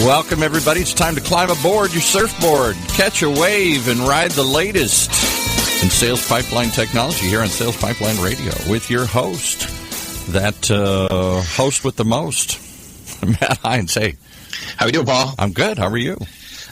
Welcome, everybody. It's time to climb aboard your surfboard, catch a wave, and ride the latest in sales pipeline technology here on Sales Pipeline Radio with your host, that host with the most, Matt Hines. Hey. How you doing, Paul? I'm good. How are you?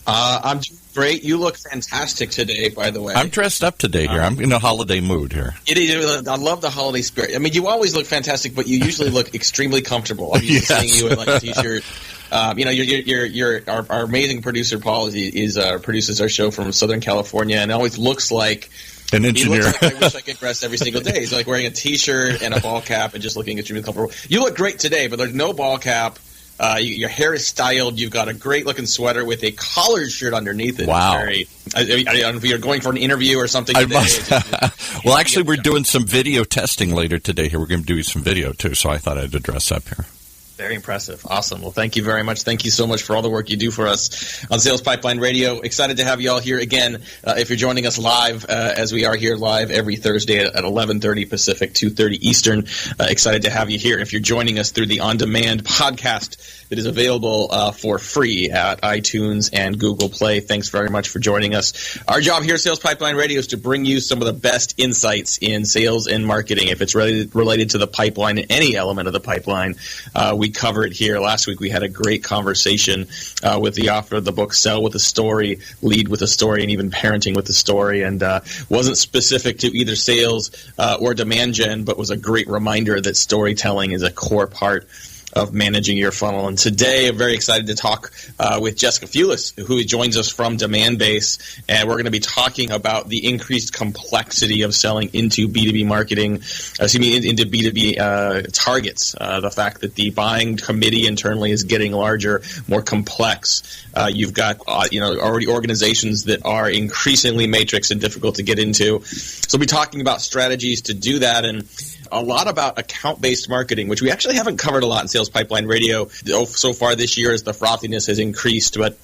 I'm great. You look fantastic today, by the way. I'm dressed up today here. I'm in a holiday mood here. I love the holiday spirit. I mean, you always look fantastic, but you usually look extremely comfortable. I'm used to seeing you in like a t-shirt. Our amazing producer, Paul, produces our show from Southern California, and it always looks like an engineer. He looks like I wish I could dress every single day. He's like wearing a t-shirt and a ball cap and just looking extremely comfortable. You look great today, but there's no ball cap. Your hair is styled. You've got a great-looking sweater with a collared shirt underneath it. Wow. I don't know if you're going for an interview or something today. Well, actually, we're doing some video testing later today here. We're going to do some video, too, so I thought I'd dress up here. Very impressive. Awesome. Well, thank you very much. Thank you so much for all the work you do for us on Sales Pipeline Radio. Excited to have you all here again. If you're joining us live, as we are here live every Thursday at 11:30 Pacific, 2:30 Eastern, excited to have you here. If you're joining us through the on-demand podcast that is available for free at iTunes and Google Play, thanks very much for joining us. Our job here at Sales Pipeline Radio is to bring you some of the best insights in sales and marketing. If it's related to the pipeline, any element of the pipeline, we cover it here. Last week we had a great conversation with the author of the book, Sell with a Story, Lead with a Story, and even Parenting with a Story, and wasn't specific to either sales or demand gen, but was a great reminder that storytelling is a core part of managing your funnel. And today I'm very excited to talk with Jessica Fewless, who joins us from DemandBase, and we're going to be talking about the increased complexity of selling into B2B marketing, into B2B targets, the fact that the buying committee internally is getting larger, more complex. You've got already organizations that are increasingly matrix and difficult to get into. So we'll be talking about strategies to do that, and a lot about account-based marketing, which we actually haven't covered a lot in Sales Pipeline Radio so far this year as the frothiness has increased. But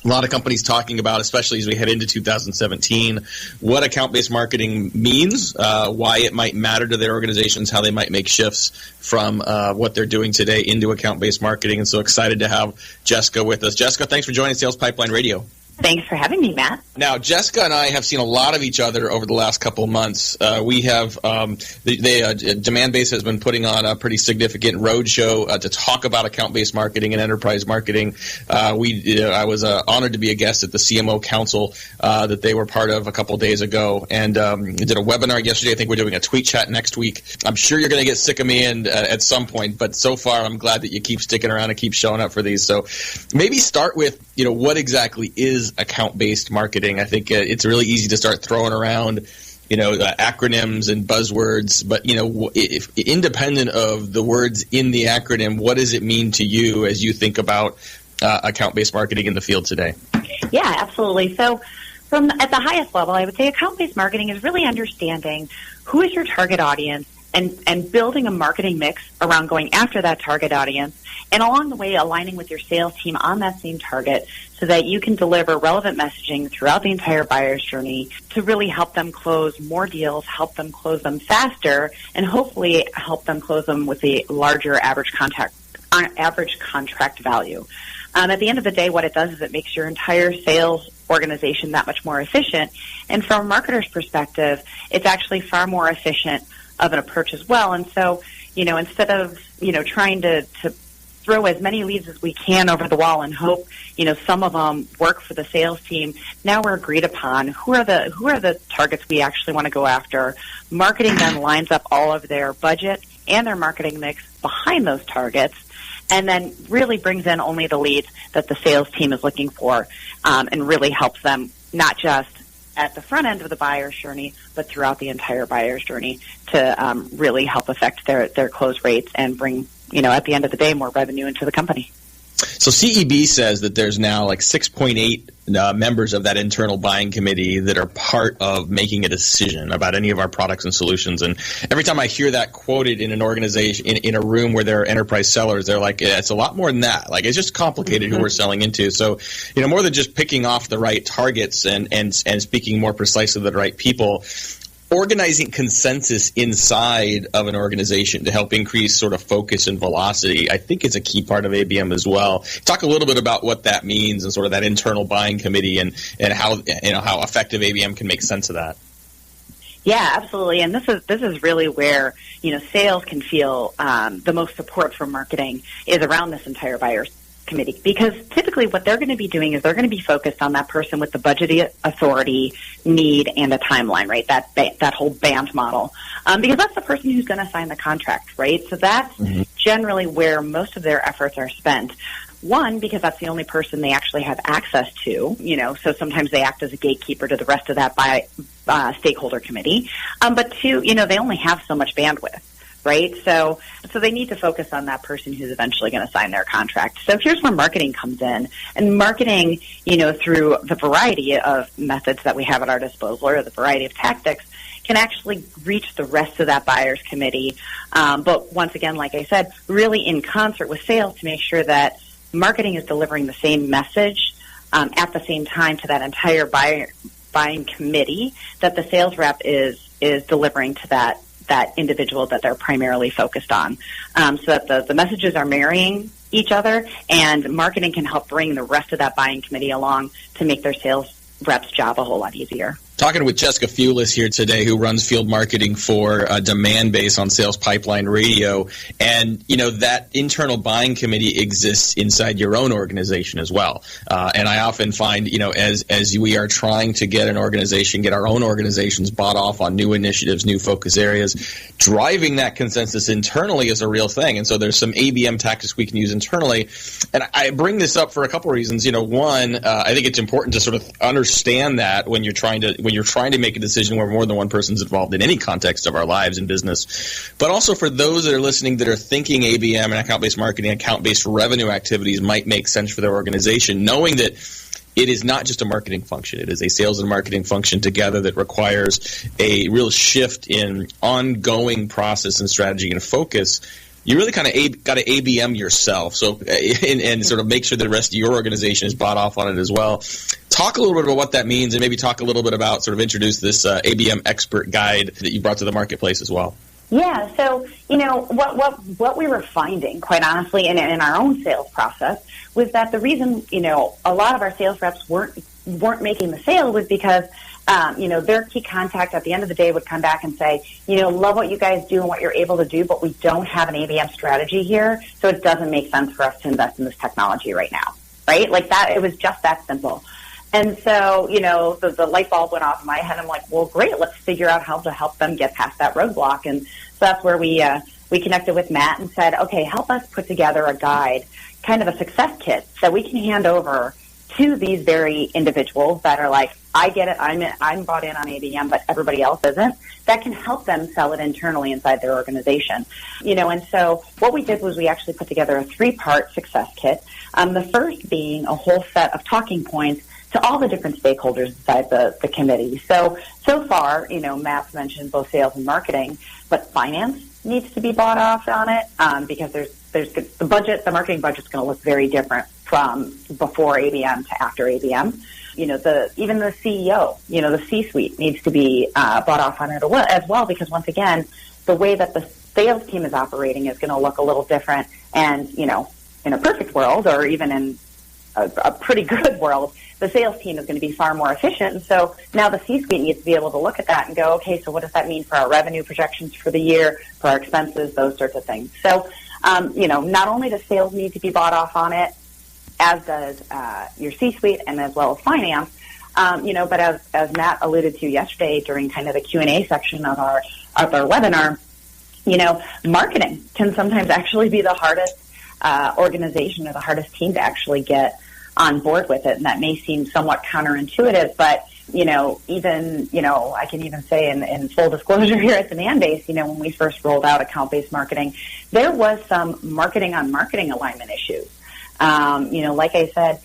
a lot of companies talking about, especially as we head into 2017, what account-based marketing means, why it might matter to their organizations, how they might make shifts from what they're doing today into account-based marketing. And so excited to have Jessica with us. Jessica, thanks for joining Sales Pipeline Radio. Thanks for having me, Matt. Now, Jessica and I have seen a lot of each other over the last couple of months. We have DemandBase has been putting on a pretty significant roadshow to talk about account-based marketing and enterprise marketing. I was honored to be a guest at the CMO Council that they were part of a couple of days ago, and did a webinar yesterday. I think we're doing a tweet chat next week. I'm sure you're going to get sick of me at some point, but so far I'm glad that you keep sticking around and keep showing up for these. So maybe start with what exactly is account-based marketing. I think it's really easy to start throwing around, acronyms and buzzwords, but, if independent of the words in the acronym, what does it mean to you as you think about account-based marketing in the field today? Yeah, absolutely. So at the highest level, I would say account-based marketing is really understanding who is your target audience and building a marketing mix around going after that target audience, and along the way aligning with your sales team on that same target so that you can deliver relevant messaging throughout the entire buyer's journey to really help them close more deals, help them close them faster, and hopefully help them close them with a larger average contract value. At the end of the day, what it does is it makes your entire sales organization that much more efficient. And from a marketer's perspective, it's actually far more efficient of an approach as well. And so, instead of, trying to throw as many leads as we can over the wall and hope, some of them work for the sales team, now we're agreed upon who are the targets we actually want to go after. Marketing then lines up all of their budget and their marketing mix behind those targets, and then really brings in only the leads that the sales team is looking for, and really helps them not just at the front end of the buyer's journey, but throughout the entire buyer's journey to really help affect their close rates and bring, at the end of the day, more revenue into the company. So CEB says that there's now like 6.8 members of that internal buying committee that are part of making a decision about any of our products and solutions. And every time I hear that quoted in an organization, in a room where there are enterprise sellers, they're like, it's a lot more than that. Like, it's just complicated who we're selling into. So, more than just picking off the right targets and speaking more precisely to the right people, organizing consensus inside of an organization to help increase sort of focus and velocity, I think is a key part of ABM as well. Talk a little bit about what that means and sort of that internal buying committee and how effective ABM can make sense of that. Yeah, absolutely. And this is really where, sales can feel the most support from marketing is around this entire buyer's committee, because typically what they're going to be doing is they're going to be focused on that person with the budget authority, need, and a timeline, right? That whole band model, because that's the person who's going to sign the contract, right? So that's generally where most of their efforts are spent. One, because that's the only person they actually have access to, so sometimes they act as a gatekeeper to the rest of that stakeholder committee. But two, they only have so much bandwidth. Right? So they need to focus on that person who's eventually going to sign their contract. So here's where marketing comes in. And marketing, through the variety of methods that we have at our disposal, or the variety of tactics, can actually reach the rest of that buyer's committee. But once again, like I said, really in concert with sales to make sure that marketing is delivering the same message at the same time to that entire buying committee that the sales rep is delivering to that individual that they're primarily focused on, so that the messages are marrying each other, and marketing can help bring the rest of that buying committee along to make their sales rep's job a whole lot easier. Talking with Jessica Fewless here today, who runs field marketing for DemandBase on Sales Pipeline Radio. And, that internal buying committee exists inside your own organization as well. And I often find, as we are trying to get our own organizations bought off on new initiatives, new focus areas, driving that consensus internally is a real thing. And so there's some ABM tactics we can use internally. And I bring this up for a couple of reasons. One, I think it's important to sort of understand that when you're trying to make a decision where more than one person's involved in any context of our lives and business. But also for those that are listening that are thinking ABM and account-based marketing, account-based revenue activities might make sense for their organization, knowing that it is not just a marketing function. It is a sales and marketing function together that requires a real shift in ongoing process and strategy and focus. You really kind of got to ABM yourself, so and sort of make sure the rest of your organization is bought off on it as well. Talk a little bit about what that means, and maybe talk a little bit about sort of introduce this ABM expert guide that you brought to the marketplace as well. Yeah, so what we were finding, quite honestly, in our own sales process, was that the reason a lot of our sales reps weren't making the sale was because their key contact at the end of the day would come back and say, love what you guys do and what you're able to do, but we don't have an ABM strategy here, so it doesn't make sense for us to invest in this technology right now, right? Like that, it was just that simple. And so, the light bulb went off in my head. I'm like, well, great, let's figure out how to help them get past that roadblock. And so that's where we connected with Matt and said, okay, help us put together a guide, kind of a success kit that we can hand over to these very individuals that are like, I get it, I'm bought in on ABM, but everybody else isn't, that can help them sell it internally inside their organization. And so what we did was we actually put together a 3-part success kit. The first being a whole set of talking points to all the different stakeholders inside the committee. So far, Matt's mentioned both sales and marketing, but finance needs to be bought off on it because there's the marketing budget's going to look very different from before ABM to after ABM. Even the CEO, the C-suite needs to be bought off on it as well, because once again, the way that the sales team is operating is going to look a little different. And, in a perfect world, or even in a pretty good world, the sales team is going to be far more efficient. And so now the C-suite needs to be able to look at that and go, okay, so what does that mean for our revenue projections for the year, for our expenses, those sorts of things. So, not only does sales need to be bought off on it, as does your C-suite and as well as finance, but as Matt alluded to yesterday during kind of the Q&A section of our webinar, marketing can sometimes actually be the hardest organization or the hardest team to actually get on board with it. And that may seem somewhat counterintuitive, but, I can even say in full disclosure here at DemandBase, when we first rolled out account-based marketing, there was some marketing on marketing alignment issues. Like I said,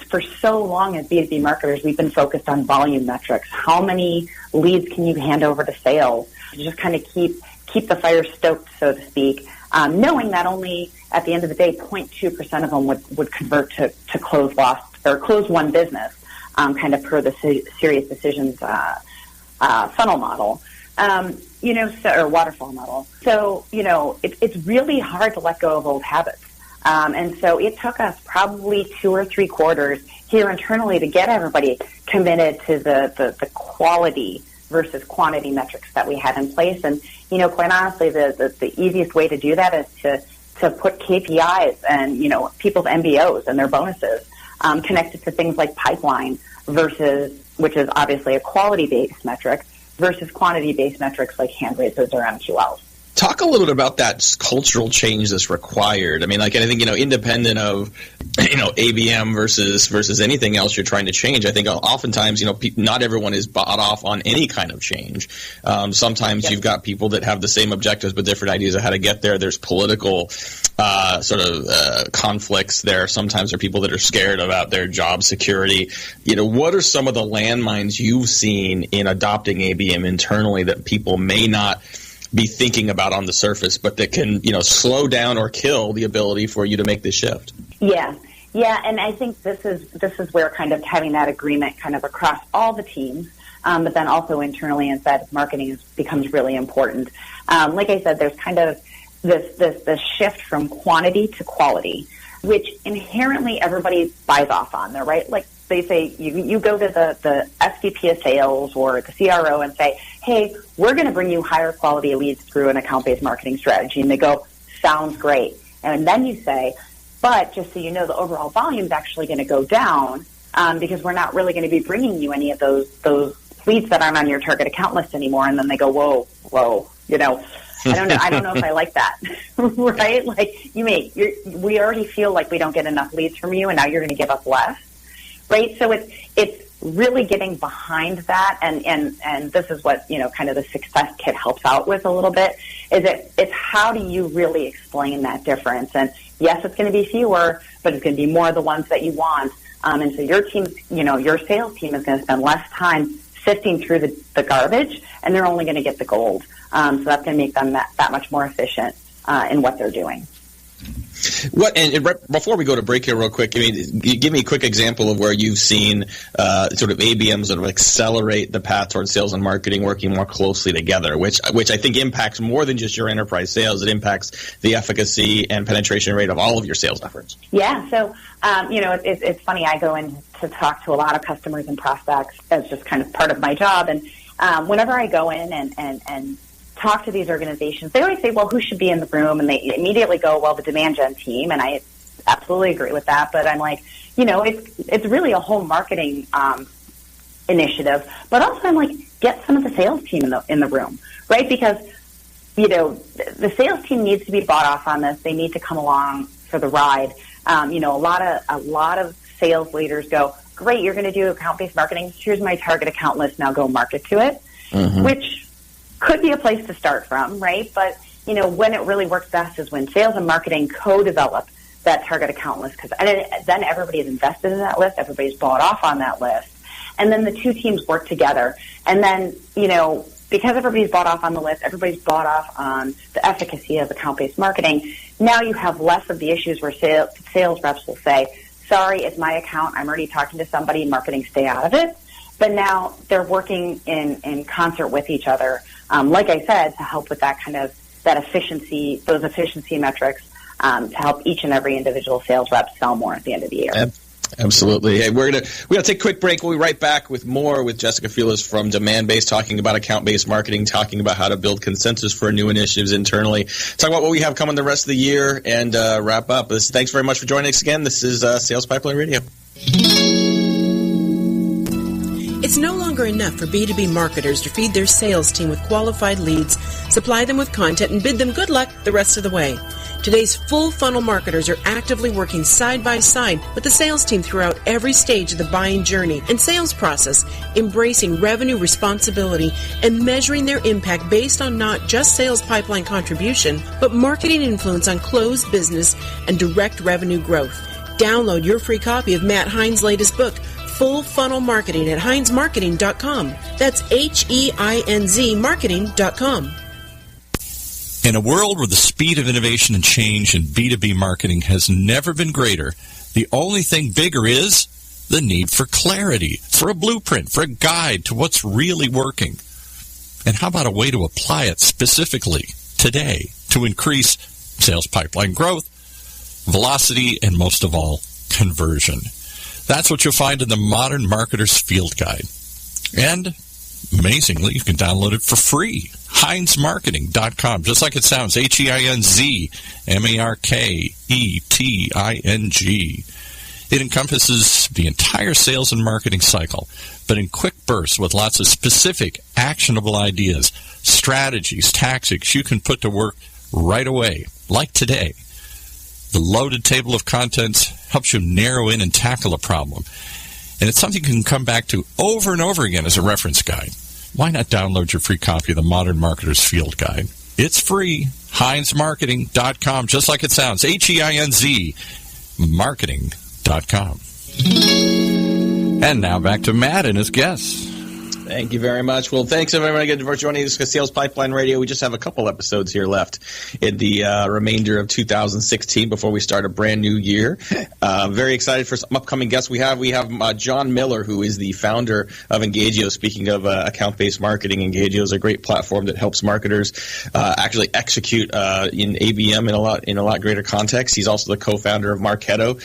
for so long as B2B marketers, we've been focused on volume metrics. How many leads can you hand over to sales? Just kind of keep the fire stoked, so to speak, knowing that only at the end of the day, 0.2% of them would convert to close won business, kind of per the Serious Decisions funnel model. or waterfall model. So, it's really hard to let go of old habits. And so it took us probably 2 or 3 quarters here internally to get everybody committed to the quality versus quantity metrics that we had in place. And, quite honestly, the easiest way to do that is to put KPIs and, people's MBOs and their bonuses connected to things like pipeline which is obviously a quality-based metric, versus quantity-based metrics like hand raises or MQLs. Talk a little bit about that cultural change that's required. I mean, like anything, independent of, ABM versus anything else you're trying to change. I think oftentimes, not everyone is bought off on any kind of change. Sometimes you've got people that have the same objectives but different ideas of how to get there. There's political conflicts there. Sometimes there are people that are scared about their job security. What are some of the landmines you've seen in adopting ABM internally that people may not be thinking about on the surface, but that can, slow down or kill the ability for you to make this shift? Yeah, and I think this is where kind of having that agreement kind of across all the teams, but then also internally inside of marketing becomes really important. Like I said, there's kind of this shift from quantity to quality, which inherently everybody buys off on there, right? Like they say, you go to the SVP of sales or the CRO and say, hey, we're going to bring you higher quality leads through an account-based marketing strategy. And they go, sounds great. And then you say, but just so you know, the overall volume is actually going to go down because we're not really going to be bringing you any of those leads that aren't on your target account list anymore. And then they go, whoa, I don't know if I like that, right? Like we already feel like we don't get enough leads from you, and now you're going to give us less, right? So it's really getting behind that, and this is what kind of the success kit helps out with a little bit. It's how do you really explain that difference? And yes, it's going to be fewer, but it's going to be more of the ones that you want. And so your team, your sales team is going to spend less time sifting through the garbage, and they're only going to get the gold. So that's going to make them that much more efficient in what they're doing. Before we go to break here real quick, give me a quick example of where you've seen sort of ABM sort of accelerate the path towards sales and marketing working more closely together, which I think impacts more than just your enterprise sales. It impacts the efficacy and penetration rate of all of your sales efforts. Yeah, so it's funny. I go in to talk to a lot of customers and prospects as just kind of part of my job, and whenever I go in and talk to these organizations, they always say, well, who should be in the room? And they immediately go, well, the demand gen team. And I absolutely agree with that. But I'm like, it's really a whole marketing initiative. But also I'm like, get some of the sales team in the room, right? Because, the sales team needs to be bought off on this. They need to come along for the ride. A lot of sales leaders go, great, you're going to do account-based marketing. Here's my target account list. Now go market to it, which could be a place to start from, right? But, when it really works best is when sales and marketing co-develop that target account list, because then everybody's invested in that list, everybody's bought off on that list, and then the two teams work together. And then, because everybody's bought off on the list, everybody's bought off on the efficacy of account-based marketing, now you have less of the issues where sales reps will say, sorry, it's my account, I'm already talking to somebody, marketing, stay out of it. But now they're working in concert with each other, like I said, to help with that kind of those efficiency metrics, to help each and every individual sales rep sell more at the end of the year. Absolutely. Hey, we're gonna take a quick break. We'll be right back with more with Jessica Fewless from DemandBase, talking about account-based marketing, talking about how to build consensus for new initiatives internally, talk about what we have coming the rest of the year, and wrap up. Thanks very much for joining us again. This is Sales Pipeline Radio. It's no longer enough for B2B marketers to feed their sales team with qualified leads, supply them with content, and bid them good luck the rest of the way. Today's full funnel marketers are actively working side by side with the sales team throughout every stage of the buying journey and sales process, embracing revenue responsibility and measuring their impact based on not just sales pipeline contribution, but marketing influence on closed business and direct revenue growth. Download your free copy of Matt Heinz' latest book, Full Funnel Marketing, at HeinzMarketing.com. That's HEINZ Marketing.com. In a world where the speed of innovation and change in B2B marketing has never been greater, the only thing bigger is the need for clarity, for a blueprint, for a guide to what's really working. And how about a way to apply it specifically today to increase sales pipeline growth, velocity, and most of all, conversion? That's what you'll find in the Modern Marketer's Field Guide. And amazingly, you can download it for free. HeinzMarketing.com, just like it sounds, HeinzMarketing. It encompasses the entire sales and marketing cycle, but in quick bursts with lots of specific, actionable ideas, strategies, tactics you can put to work right away, like today. The loaded table of contents helps you narrow in and tackle a problem. And it's something you can come back to over and over again as a reference guide. Why not download your free copy of the Modern Marketer's Field Guide? It's free. HeinzMarketing.com, just like it sounds. HEINZ Marketing.com. And now back to Matt and his guests. Thank you very much. Well, thanks everyone again for joining us for Sales Pipeline Radio. We just have a couple episodes here left in the remainder of 2016 before we start a brand new year. Very excited for some upcoming guests. We have John Miller, who is the founder of Engagio. Speaking of account-based marketing, Engagio is a great platform that helps marketers actually execute in ABM in a lot greater context. He's also the co-founder of Marketo.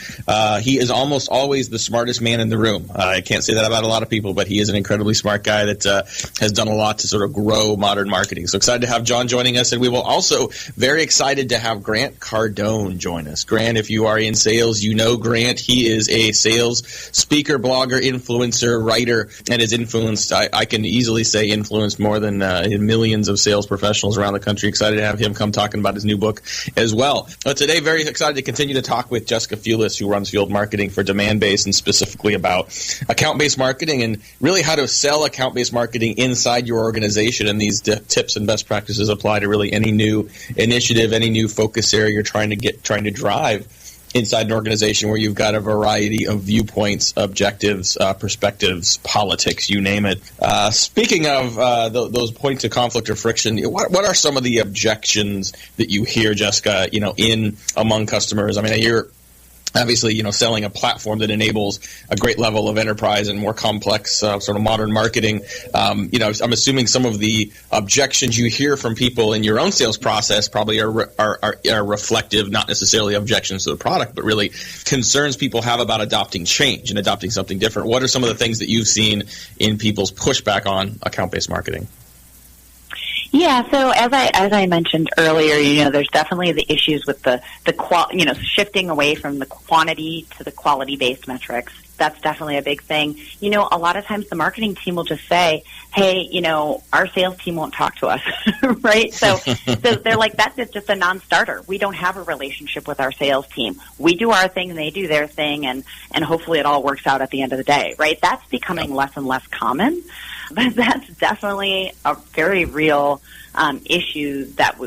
He is almost always the smartest man in the room. I can't say that about a lot of people, but he is an incredibly smart guy that has done a lot to sort of grow modern marketing. So excited to have John joining us, and we will also very excited to have Grant Cardone join us. Grant, if you are in sales, you know Grant. He is a sales speaker, blogger, influencer, writer, and has influenced, I can easily say, influenced more than millions of sales professionals around the country. Excited to have him come talking about his new book as well. Today, very excited to continue to talk with Jessica Fewless, who runs field marketing for DemandBase, and specifically about account-based marketing and really how to sell account-based marketing inside your organization. And these tips and best practices apply to really any new initiative, any new focus area you're trying to drive inside an organization where you've got a variety of viewpoints, objectives, perspectives, politics, you name it. Speaking of those points of conflict or friction, what are some of the objections that you hear, Jessica, in among customers? I mean, you're obviously, selling a platform that enables a great level of enterprise and more complex sort of modern marketing. I'm assuming some of the objections you hear from people in your own sales process probably are reflective, not necessarily objections to the product, but really concerns people have about adopting change and adopting something different. What are some of the things that you've seen in people's pushback on account-based marketing? Yeah, so as I mentioned earlier, there's definitely the issues with the shifting away from the quantity to the quality-based metrics. That's definitely a big thing. A lot of times the marketing team will just say, hey, our sales team won't talk to us, right? So they're like, that's just a non-starter. We don't have a relationship with our sales team. We do our thing and they do their thing, and hopefully it all works out at the end of the day, right? That's becoming less and less common. But that's definitely a very real issue that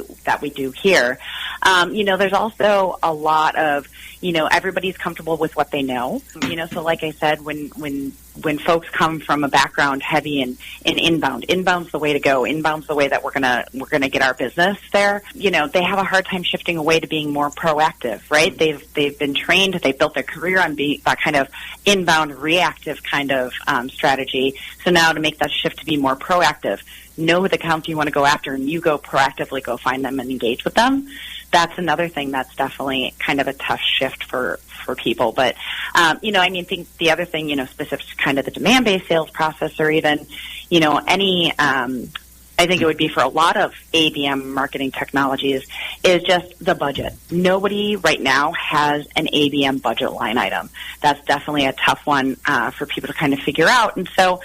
we do here. There's also a lot of, everybody's comfortable with what they know. So like I said, when folks come from a background heavy in inbound's the way to go. Inbound's the way that we're gonna get our business there. They have a hard time shifting away to being more proactive, right? They've been trained, they built their career on that kind of inbound reactive kind of strategy. So now to make that shift to be more proactive, know the accounts you want to go after, and you go proactively go find them and engage with them. That's another thing that's definitely kind of a tough shift for people. But, I think the other thing, specific to kind of the demand-based sales process, or even, any, I think it would be for a lot of ABM marketing technologies, is just the budget. Nobody right now has an ABM budget line item. That's definitely a tough one for people to kind of figure out. And so,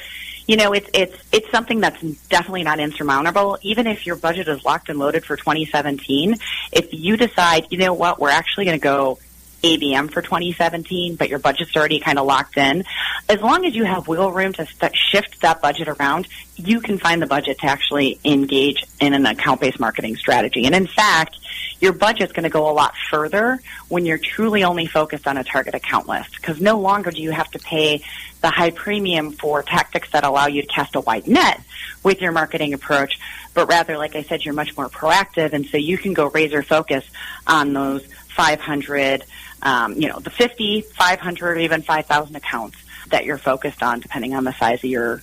it's something that's definitely not insurmountable. Even if your budget is locked and loaded for 2017, if you decide, we're actually going to go ABM for 2017, but your budget's already kind of locked in, as long as you have wiggle room to shift that budget around, you can find the budget to actually engage in an account-based marketing strategy. And in fact, your budget's going to go a lot further when you're truly only focused on a target account list, because no longer do you have to pay the high premium for tactics that allow you to cast a wide net with your marketing approach, but rather, like I said, you're much more proactive, and so you can go razor focus on those 500, the 50, 500, even 5,000 accounts that you're focused on, depending on the size of your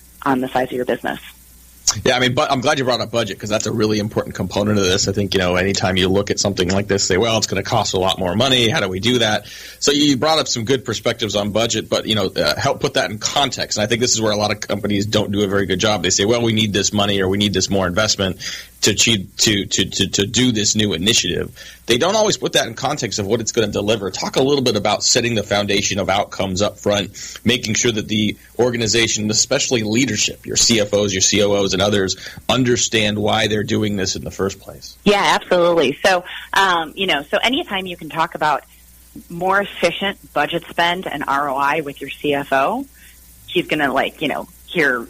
business. Yeah, I mean, but I'm glad you brought up budget because that's a really important component of this. I think, anytime you look at something like this, say, well, it's going to cost a lot more money. How do we do that? So you brought up some good perspectives on budget, but, help put that in context. And I think this is where a lot of companies don't do a very good job. They say, well, we need this money or we need this more investment to do this new initiative. They don't always put that in context of what it's going to deliver. Talk a little bit about setting the foundation of outcomes up front, making sure that the organization, especially leadership, your CFOs, your COOs, and others, understand why they're doing this in the first place. Yeah, absolutely. So, so anytime you can talk about more efficient budget spend and ROI with your CFO, he's going to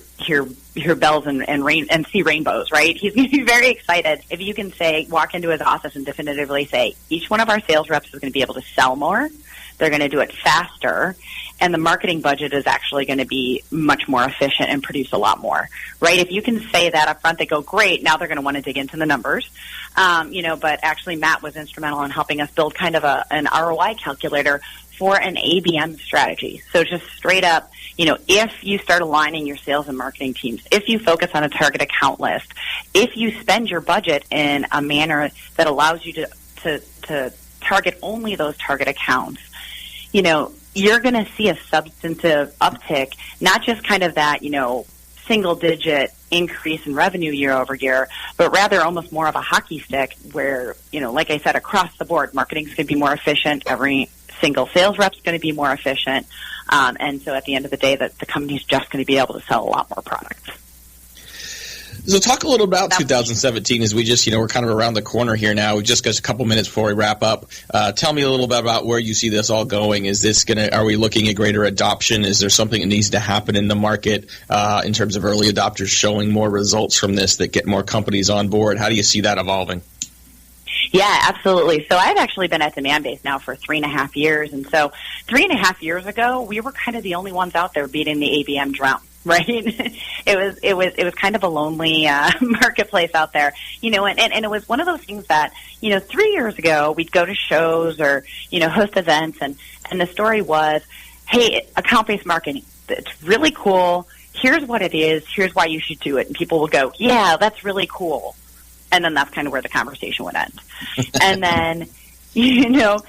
hear bells and see rainbows, right? He's going to be very excited if you can walk into his office and definitively say, each one of our sales reps is going to be able to sell more. They're going to do it faster, and the marketing budget is actually going to be much more efficient and produce a lot more, right? If you can say that up front, they go, great, now they're going to want to dig into the numbers. But actually Matt was instrumental in helping us build kind of an ROI calculator for an ABM strategy. So just straight up, if you start aligning your sales and marketing teams, if you focus on a target account list, if you spend your budget in a manner that allows you to target only those target accounts, you're going to see a substantive uptick, not just kind of that, single-digit increase in revenue year over year, but rather almost more of a hockey stick where, like I said, across the board, marketing's going to be more efficient. Every single sales rep's going to be more efficient. And so at the end of the day, the company's just going to be able to sell a lot more products. So talk a little about 2017 as we just, we're kind of around the corner here now. We just got a couple minutes before we wrap up. Tell me a little bit about where you see this all going. Are we looking at greater adoption? Is there something that needs to happen in the market in terms of early adopters showing more results from this that get more companies on board? How do you see that evolving? Yeah, absolutely. So I've actually been at DemandBase now for 3.5 years. And so 3.5 years ago, we were kind of the only ones out there beating the ABM drum. Right? It was kind of a lonely marketplace out there, and it was one of those things that, 3 years ago we'd go to shows or, host events and the story was, hey, account-based marketing, it's really cool. Here's what it is. Here's why you should do it. And people will go, yeah, that's really cool. And then that's kind of where the conversation would end. And then, 2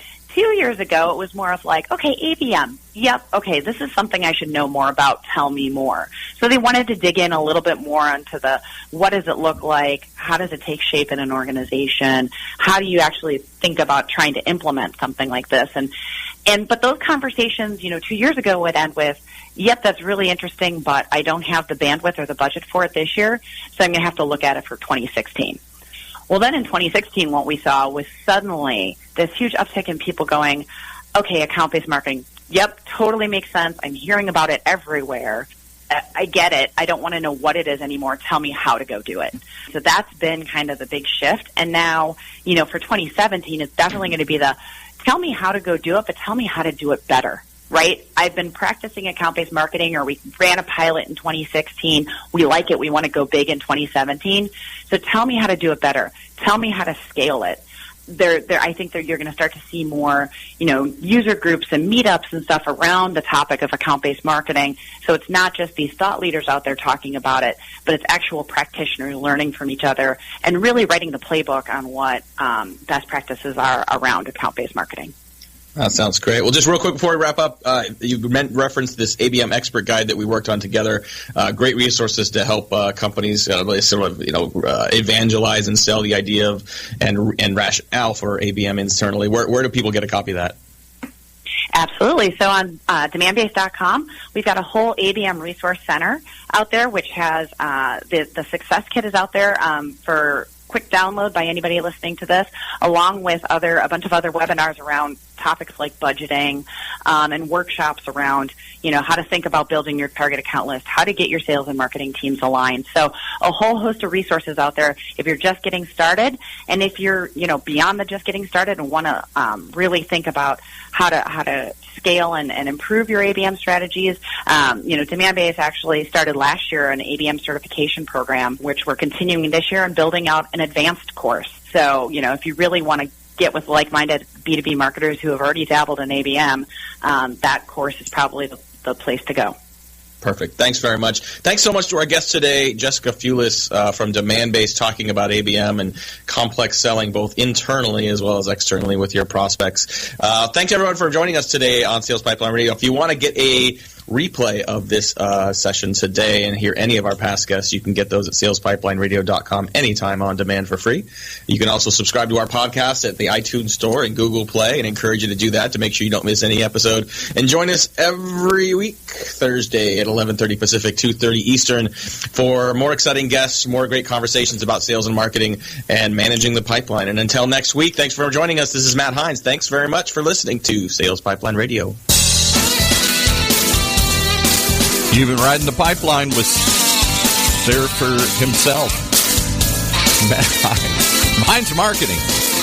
years ago, it was more of like, okay, ABM. Yep, okay, this is something I should know more about. Tell me more. So they wanted to dig in a little bit more onto what does it look like? How does it take shape in an organization? How do you actually think about trying to implement something like this? But those conversations, 2 years ago would end with, yep, that's really interesting, but I don't have the bandwidth or the budget for it this year, so I'm going to have to look at it for 2016. Well, then in 2016, what we saw was suddenly this huge uptick in people going, okay, account-based marketing, yep, totally makes sense. I'm hearing about it everywhere. I get it. I don't want to know what it is anymore. Tell me how to go do it. So that's been kind of the big shift. And now, for 2017, it's definitely going to be tell me how to go do it, but tell me how to do it better. Right? I've been practicing account-based marketing, or we ran a pilot in 2016. We like it. We want to go big in 2017. So tell me how to do it better. Tell me how to scale it. I think that you're going to start to see more, user groups and meetups and stuff around the topic of account-based marketing. So it's not just these thought leaders out there talking about it, but it's actual practitioners learning from each other and really writing the playbook on what best practices are around account-based marketing. That sounds great. Well, just real quick before we wrap up, you referenced this ABM expert guide that we worked on together. Great resources to help companies evangelize and sell the idea of and rationale for ABM internally. Where do people get a copy of that? Absolutely. So on DemandBase.com, we've got a whole ABM resource center out there, which has the Success Kit is out there for quick download by anybody listening to this, along with a bunch of other webinars around topics like budgeting and workshops around, how to think about building your target account list, how to get your sales and marketing teams aligned. So a whole host of resources out there if you're just getting started, and if you're, beyond the just getting started and want to really think about how to scale and improve your ABM strategies. DemandBase actually started last year an ABM certification program, which we're continuing this year and building out an advanced course. So, if you really want to get with like-minded B2B marketers who have already dabbled in ABM, that course is probably the place to go. Perfect. Thanks very much. Thanks so much to our guest today, Jessica Fewless from DemandBase, talking about ABM and complex selling both internally as well as externally with your prospects. Thanks, everyone, for joining us today on Sales Pipeline Radio. If you want to get a replay of this session today and hear any of our past guests, you can get those at salespipelineradio.com anytime on demand for free. You can also subscribe to our podcast at the iTunes Store and Google Play, and encourage you to do that to make sure you don't miss any episode. And join us every week, Thursday at 11:30 Pacific, 2:30 Eastern, for more exciting guests, more great conversations about sales and marketing and managing the pipeline. And until next week, thanks for joining us. This is Matt Hines. Thanks very much for listening to Sales Pipeline Radio. You've been riding the pipeline with Surfer himself, Matt Hines. Hines Marketing.